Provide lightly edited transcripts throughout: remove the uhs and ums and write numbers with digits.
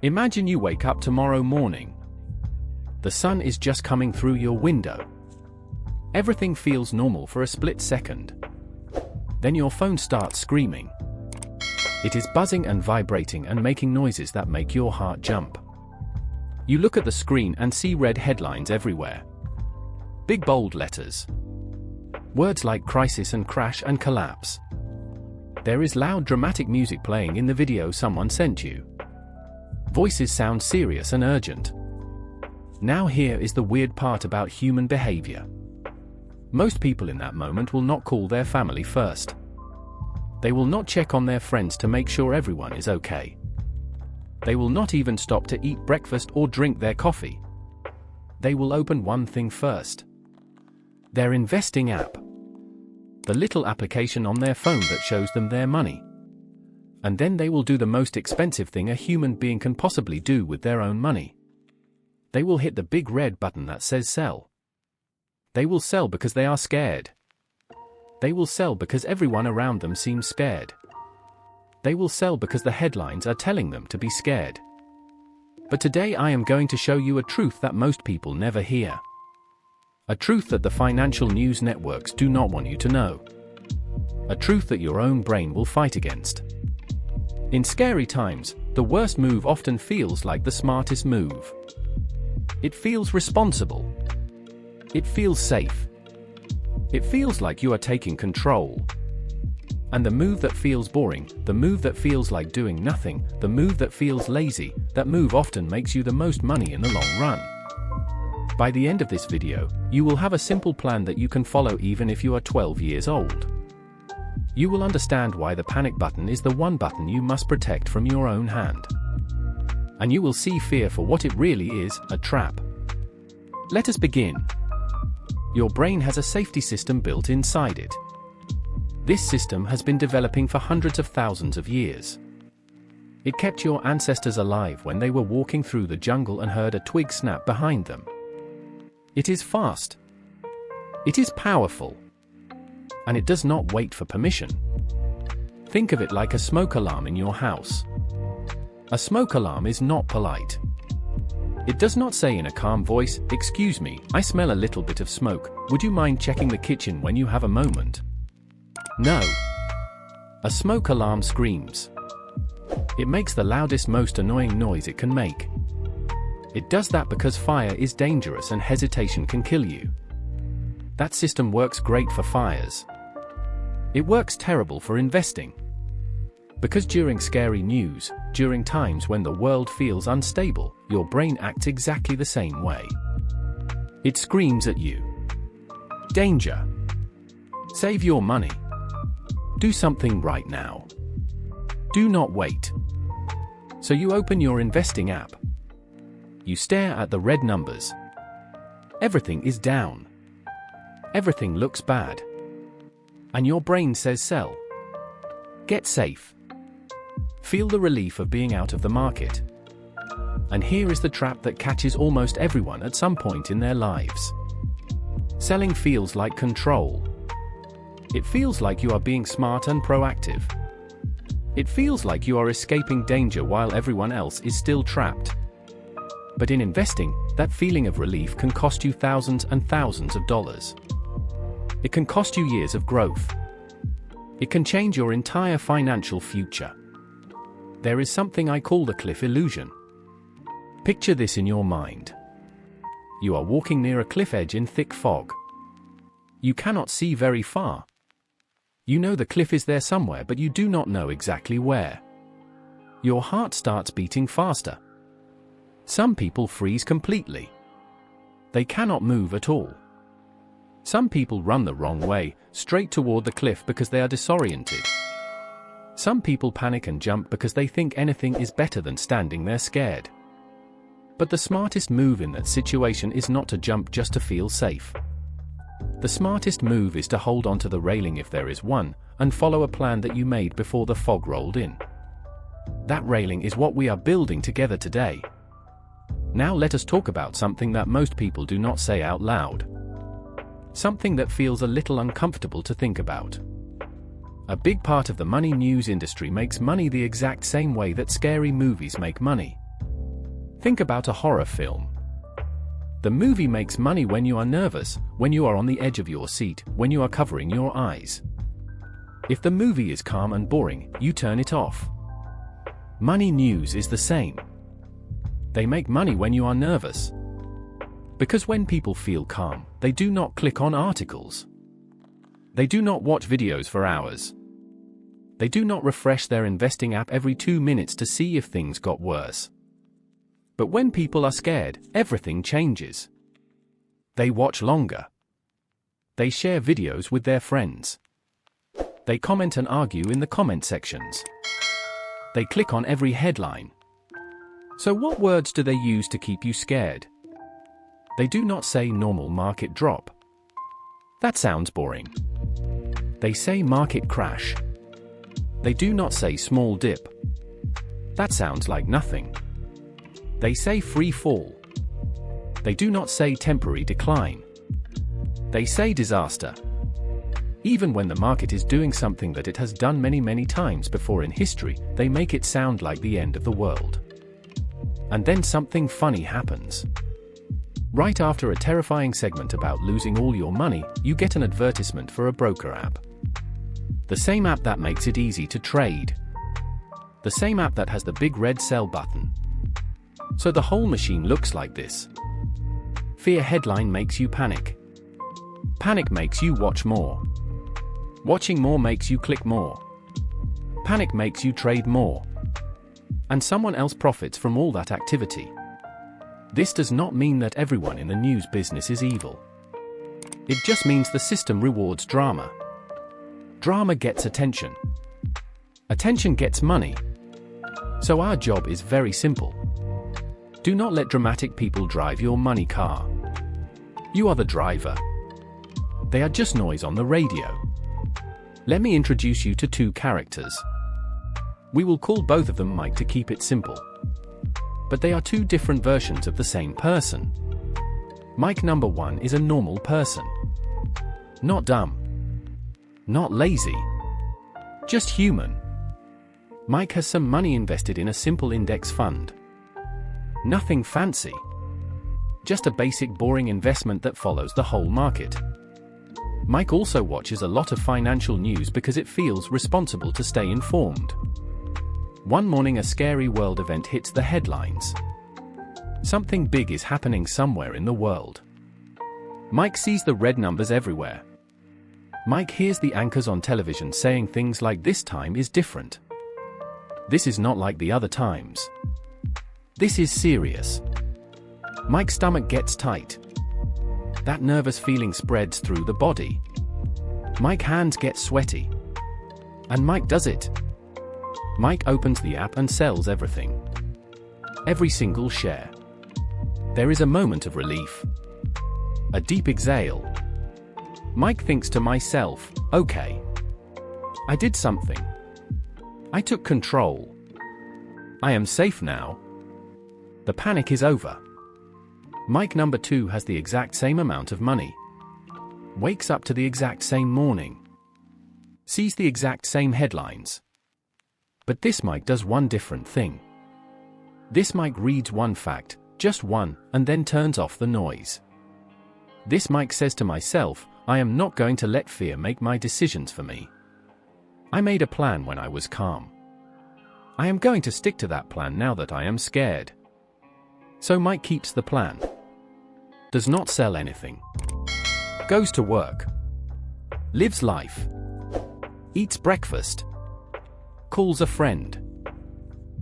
Imagine you wake up tomorrow morning. The sun is just coming through your window. Everything feels normal for a split second. Then your phone starts screaming. It is buzzing and vibrating and making noises that make your heart jump. You look at the screen and see red headlines everywhere. Big bold letters. Words like crisis and crash and collapse. There is loud dramatic music playing in the video someone sent you. Voices sound serious and urgent. Now here is the weird part about human behavior. Most people in that moment will not call their family first. They will not check on their friends to make sure everyone is okay. They will not even stop to eat breakfast or drink their coffee. They will open one thing first. Their investing app. The little application on their phone that shows them their money. And then they will do the most expensive thing a human being can possibly do with their own money. They will hit the big red button that says sell. They will sell because they are scared. They will sell because everyone around them seems scared. They will sell because the headlines are telling them to be scared. But today I am going to show you a truth that most people never hear. A truth that the financial news networks do not want you to know. A truth that your own brain will fight against. In scary times, the worst move often feels like the smartest move. It feels responsible. It feels safe. It feels like you are taking control. And the move that feels boring, the move that feels like doing nothing, the move that feels lazy, that move often makes you the most money in the long run. By the end of this video, you will have a simple plan that you can follow even if you are 12 years old. You will understand why the panic button is the one button you must protect from your own hand. And you will see fear for what it really is, a trap. Let us begin. Your brain has a safety system built inside it. This system has been developing for hundreds of thousands of years. It kept your ancestors alive when they were walking through the jungle and heard a twig snap behind them. It is fast. It is powerful. And it does not wait for permission. Think of it like a smoke alarm in your house. A smoke alarm is not polite. It does not say in a calm voice, "Excuse me, I smell a little bit of smoke. Would you mind checking the kitchen when you have a moment?" No. A smoke alarm screams. It makes the loudest, most annoying noise it can make. It does that because fire is dangerous and hesitation can kill you. That system works great for fires. It works terrible for investing. Because during scary news, during times when the world feels unstable, your brain acts exactly the same way. It screams at you. Danger. Save your money. Do something right now. Do not wait. So you open your investing app. You stare at the red numbers. Everything is down. Everything looks bad. And your brain says sell. Get safe. Feel the relief of being out of the market. And here is the trap that catches almost everyone at some point in their lives. Selling feels like control. It feels like you are being smart and proactive. It feels like you are escaping danger while everyone else is still trapped. But in investing, that feeling of relief can cost you thousands and thousands of dollars. It can cost you years of growth. It can change your entire financial future. There is something I call the cliff illusion. Picture this in your mind. You are walking near a cliff edge in thick fog. You cannot see very far. You know the cliff is there somewhere, but you do not know exactly where. Your heart starts beating faster. Some people freeze completely. They cannot move at all. Some people run the wrong way, straight toward the cliff because they are disoriented. Some people panic and jump because they think anything is better than standing there scared. But the smartest move in that situation is not to jump just to feel safe. The smartest move is to hold onto the railing if there is one, and follow a plan that you made before the fog rolled in. That railing is what we are building together today. Now let us talk about something that most people do not say out loud. Something that feels a little uncomfortable to think about. A big part of the money news industry makes money the exact same way that scary movies make money. Think about a horror film. The movie makes money when you are nervous, when you are on the edge of your seat, when you are covering your eyes. If the movie is calm and boring, you turn it off. Money news is the same. They make money when you are nervous. Because when people feel calm, they do not click on articles. They do not watch videos for hours. They do not refresh their investing app every 2 minutes to see if things got worse. But when people are scared, everything changes. They watch longer. They share videos with their friends. They comment and argue in the comment sections. They click on every headline. So what words do they use to keep you scared? They do not say normal market drop. That sounds boring. They say market crash. They do not say small dip. That sounds like nothing. They say free fall. They do not say temporary decline. They say disaster. Even when the market is doing something that it has done many times before in history, they make it sound like the end of the world. And then something funny happens. Right after a terrifying segment about losing all your money, you get an advertisement for a broker app. The same app that makes it easy to trade. The same app that has the big red sell button. So the whole machine looks like this. Fear headline makes you panic. Panic makes you watch more. Watching more makes you click more. Panic makes you trade more. And someone else profits from all that activity. This does not mean that everyone in the news business is evil. It just means the system rewards drama. Drama gets attention. Attention gets money. So our job is very simple. Do not let dramatic people drive your money car. You are the driver. They are just noise on the radio. Let me introduce you to 2 characters. We will call both of them Mike to keep it simple. But they are 2 different versions of the same person. Mike number 1 is a normal person. Not dumb. Not lazy. Just human. Mike has some money invested in a simple index fund. Nothing fancy. Just a basic boring investment that follows the whole market. Mike also watches a lot of financial news because it feels responsible to stay informed. One morning a scary world event hits the headlines. Something big is happening somewhere in the world. Mike sees the red numbers everywhere. Mike hears the anchors on television saying things like "This time is different. This is not like the other times. This is serious." Mike's stomach gets tight. That nervous feeling spreads through the body. Mike's hands get sweaty. And Mike does it. Mike opens the app and sells everything. Every single share. There is a moment of relief. A deep exhale. Mike thinks to myself, okay. I did something. I took control. I am safe now. The panic is over. Mike number 2 has the exact same amount of money. Wakes up to the exact same morning. Sees the exact same headlines. But this Mike does one different thing. This Mike reads one fact, just one, and then turns off the noise. This Mike says to myself, I am not going to let fear make my decisions for me. I made a plan when I was calm. I am going to stick to that plan now that I am scared. So Mike keeps the plan. Does not sell anything. Goes to work. Lives life. Eats breakfast. Calls a friend.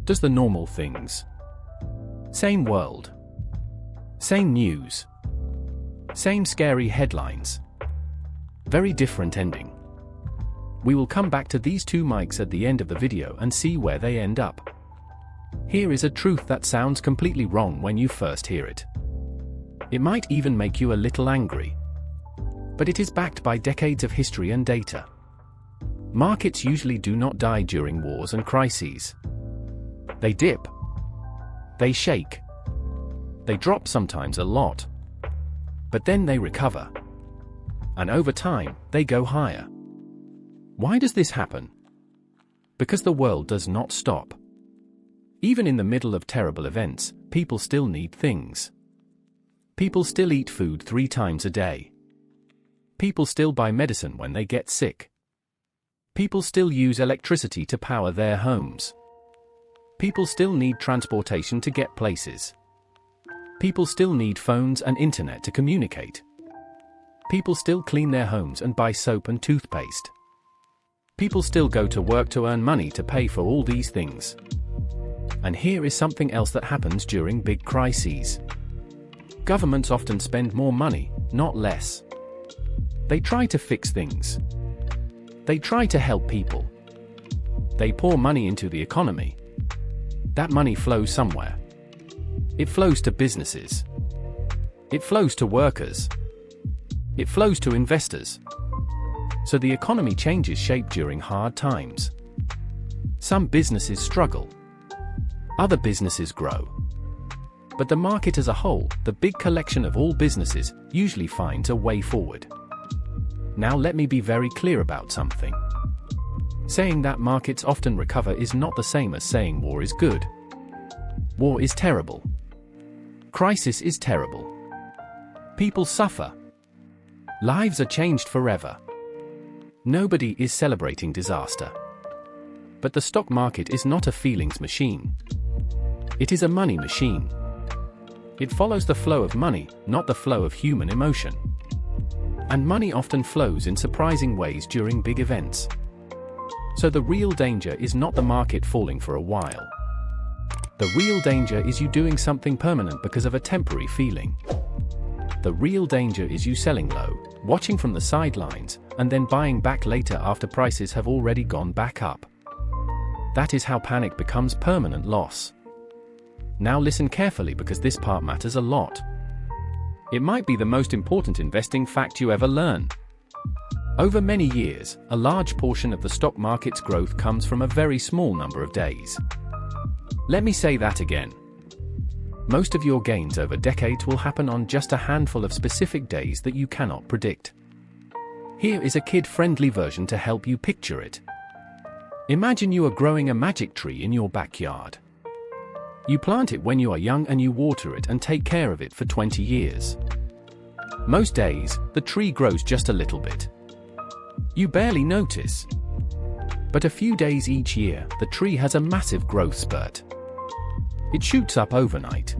Does the normal things. Same world. Same news. Same scary headlines. Very different ending. We will come back to these 2 Mikes at the end of the video and see where they end up. Here is a truth that sounds completely wrong when you first hear it. It might even make you a little angry. But it is backed by decades of history and data. Markets usually do not die during wars and crises. They dip. They shake. They drop sometimes a lot. But then they recover. And over time, they go higher. Why does this happen? Because the world does not stop. Even in the middle of terrible events, people still need things. People still eat food 3 times a day. People still buy medicine when they get sick. People still use electricity to power their homes. People still need transportation to get places. People still need phones and internet to communicate. People still clean their homes and buy soap and toothpaste. People still go to work to earn money to pay for all these things. And here is something else that happens during big crises. Governments often spend more money, not less. They try to fix things. They try to help people. They pour money into the economy. That money flows somewhere. It flows to businesses. It flows to workers. It flows to investors. So the economy changes shape during hard times. Some businesses struggle. Other businesses grow. But the market as a whole, the big collection of all businesses, usually finds a way forward. Now let me be very clear about something. Saying that markets often recover is not the same as saying war is good. War is terrible. Crisis is terrible. People suffer. Lives are changed forever. Nobody is celebrating disaster. But the stock market is not a feelings machine. It is a money machine. It follows the flow of money, not the flow of human emotion. And money often flows in surprising ways during big events. So the real danger is not the market falling for a while. The real danger is you doing something permanent because of a temporary feeling. The real danger is you selling low, watching from the sidelines, and then buying back later after prices have already gone back up. That is how panic becomes permanent loss. Now listen carefully because this part matters a lot. It might be the most important investing fact you ever learn. Over many years, a large portion of the stock market's growth comes from a very small number of days. Let me say that again. Most of your gains over decades will happen on just a handful of specific days that you cannot predict. Here is a kid-friendly version to help you picture it. Imagine you are growing a magic tree in your backyard. You plant it when you are young and you water it and take care of it for 20 years. Most days, the tree grows just a little bit. You barely notice. But a few days each year, the tree has a massive growth spurt. It shoots up overnight.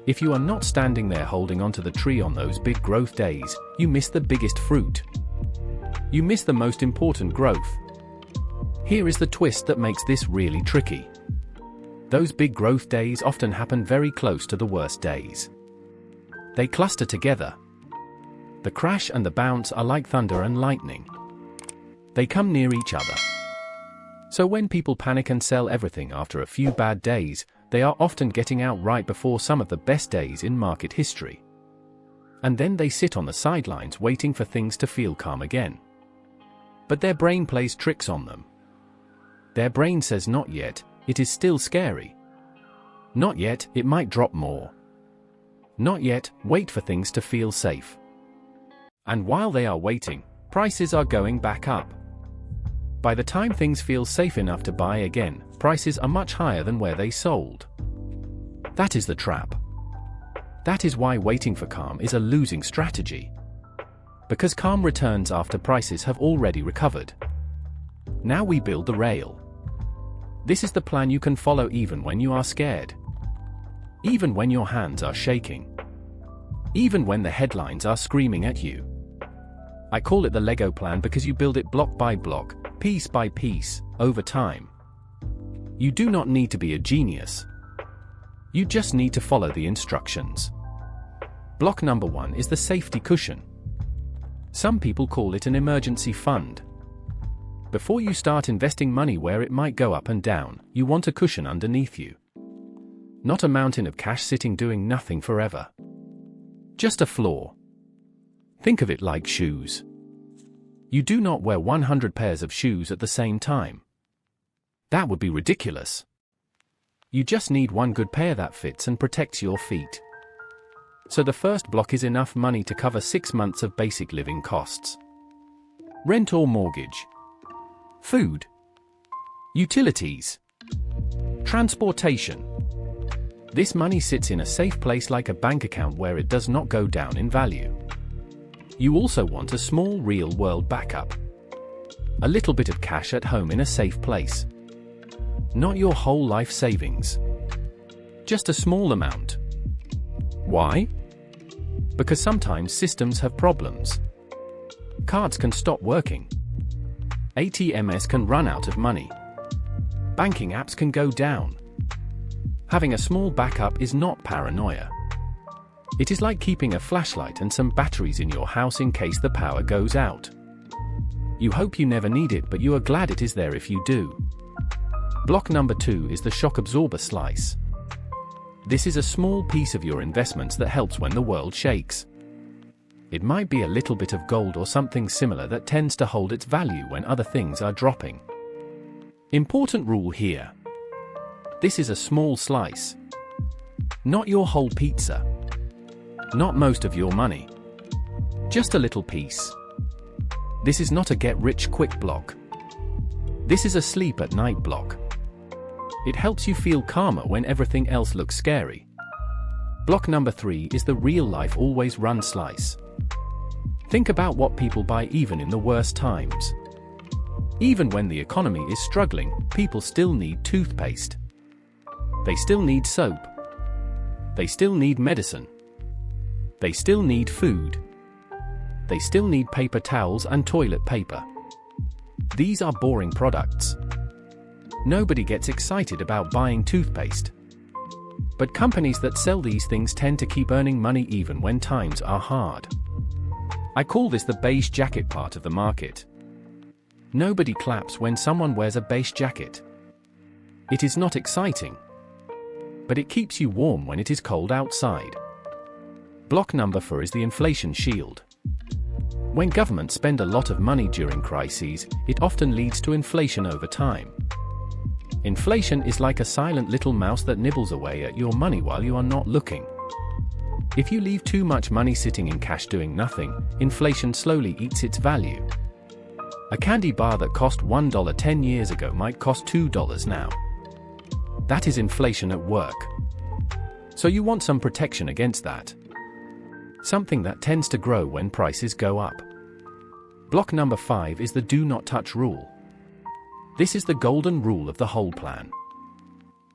If you are not standing there holding onto the tree on those big growth days, you miss the biggest fruit. You miss the most important growth. Here is the twist that makes this really tricky. Those big growth days often happen very close to the worst days. They cluster together. The crash and the bounce are like thunder and lightning. They come near each other. So when people panic and sell everything after a few bad days, they are often getting out right before some of the best days in market history. And then they sit on the sidelines waiting for things to feel calm again. But their brain plays tricks on them. Their brain says not yet, it is still scary. Not yet, it might drop more. Not yet, wait for things to feel safe. And while they are waiting, prices are going back up. By the time things feel safe enough to buy again, prices are much higher than where they sold. That is the trap. That is why waiting for calm is a losing strategy. Because calm returns after prices have already recovered. Now we build the rail. This is the plan you can follow even when you are scared. Even when your hands are shaking. Even when the headlines are screaming at you. I call it the Lego plan because you build it block by block, piece by piece, over time. You do not need to be a genius. You just need to follow the instructions. Block number 1 is the safety cushion. Some people call it an emergency fund. Before you start investing money where it might go up and down, you want a cushion underneath you. Not a mountain of cash sitting doing nothing forever. Just a floor. Think of it like shoes. You do not wear 100 pairs of shoes at the same time. That would be ridiculous. You just need one good pair that fits and protects your feet. So the first block is enough money to cover 6 months of basic living costs. Rent or mortgage. Food. Utilities. Transportation. This money sits in a safe place like a bank account where it does not go down in value. You also want a small real-world backup. A little bit of cash at home in a safe place. Not your whole life savings. Just a small amount. Why? Because sometimes systems have problems. Cards can stop working. ATMs can run out of money. Banking apps can go down. Having a small backup is not paranoia. It is like keeping a flashlight and some batteries in your house in case the power goes out. You hope you never need it, but you are glad it is there if you do. Block number 2 is the shock absorber slice. This is a small piece of your investments that helps when the world shakes. It might be a little bit of gold or something similar that tends to hold its value when other things are dropping. Important rule here. This is a small slice. Not your whole pizza. Not most of your money. Just a little piece. This is not a get-rich-quick block. This is a sleep-at-night block. It helps you feel calmer when everything else looks scary. Block number 3 is the real-life always-run slice. Think about what people buy even in the worst times. Even when the economy is struggling, people still need toothpaste. They still need soap. They still need medicine. They still need food. They still need paper towels and toilet paper. These are boring products. Nobody gets excited about buying toothpaste. But companies that sell these things tend to keep earning money even when times are hard. I call this the beige jacket part of the market. Nobody claps when someone wears a beige jacket. It is not exciting. But it keeps you warm when it is cold outside. Block number 4 is the inflation shield. When governments spend a lot of money during crises, it often leads to inflation over time. Inflation is like a silent little mouse that nibbles away at your money while you are not looking. If you leave too much money sitting in cash doing nothing, inflation slowly eats its value. A candy bar that cost $1 10 years ago might cost $2 now. That is inflation at work. So you want some protection against that. Something that tends to grow when prices go up. Block number 5 is the do not touch rule. This is the golden rule of the whole plan.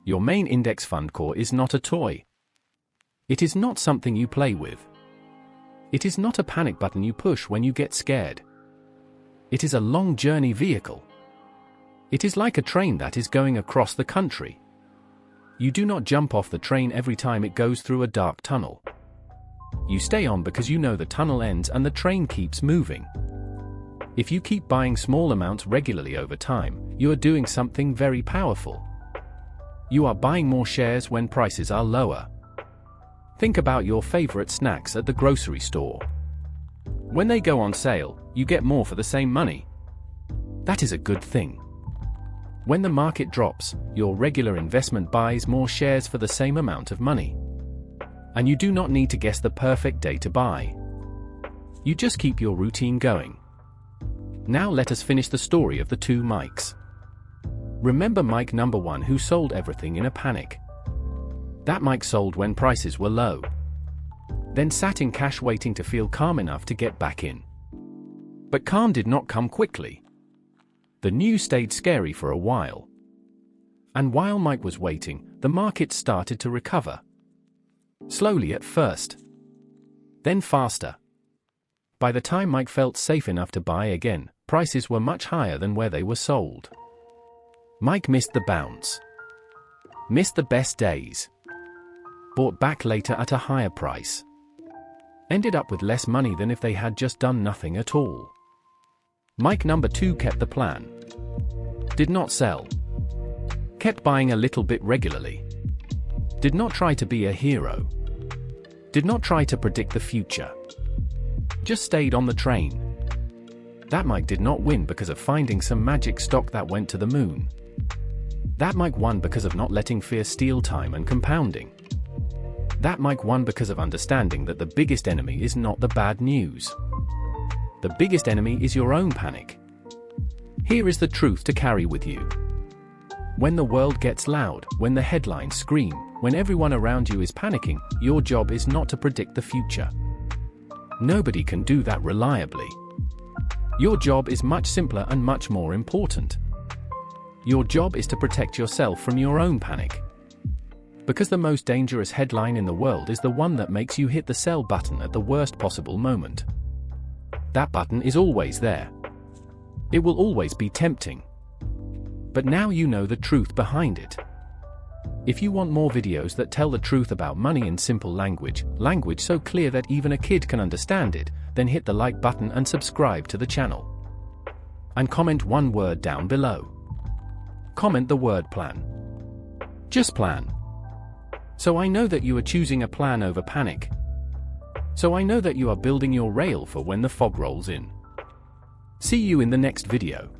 Your main index fund core is not a toy. It is not something you play with. It is not a panic button you push when you get scared. It is a long journey vehicle. It is like a train that is going across the country. You do not jump off the train every time it goes through a dark tunnel. You stay on because you know the tunnel ends and the train keeps moving. If you keep buying small amounts regularly over time, you are doing something very powerful. You are buying more shares when prices are lower. Think about your favorite snacks at the grocery store. When they go on sale, you get more for the same money. That is a good thing. When the market drops, your regular investment buys more shares for the same amount of money. And you do not need to guess the perfect day to buy. You just keep your routine going. Now let us finish the story of the 2 Mikes. Remember Mike number 1 who sold everything in a panic. That Mike sold when prices were low. Then sat in cash waiting to feel calm enough to get back in. But calm did not come quickly. The news stayed scary for a while. And while Mike was waiting, the market started to recover. Slowly at first. Then faster. By the time Mike felt safe enough to buy again, prices were much higher than where they were sold. Mike missed the bounce. Missed the best days. Bought back later at a higher price. Ended up with less money than if they had just done nothing at all. Mike number 2 kept the plan. Did not sell. Kept buying a little bit regularly. Did not try to be a hero. Did not try to predict the future. Just stayed on the train. That Mike did not win because of finding some magic stock that went to the moon. That Mike won because of not letting fear steal time and compounding. That Mike won because of understanding that the biggest enemy is not the bad news. The biggest enemy is your own panic. Here is the truth to carry with you. When the world gets loud, when the headlines scream, when everyone around you is panicking, your job is not to predict the future. Nobody can do that reliably. Your job is much simpler and much more important. Your job is to protect yourself from your own panic. Because the most dangerous headline in the world is the one that makes you hit the sell button at the worst possible moment. That button is always there. It will always be tempting. But now you know the truth behind it. If you want more videos that tell the truth about money in simple language so clear that even a kid can understand it, then hit the like button and subscribe to the channel. And comment one word down below. Comment the word plan. Just plan. So I know that you are choosing a plan over panic. So I know that you are building your rail for when the fog rolls in. See you in the next video.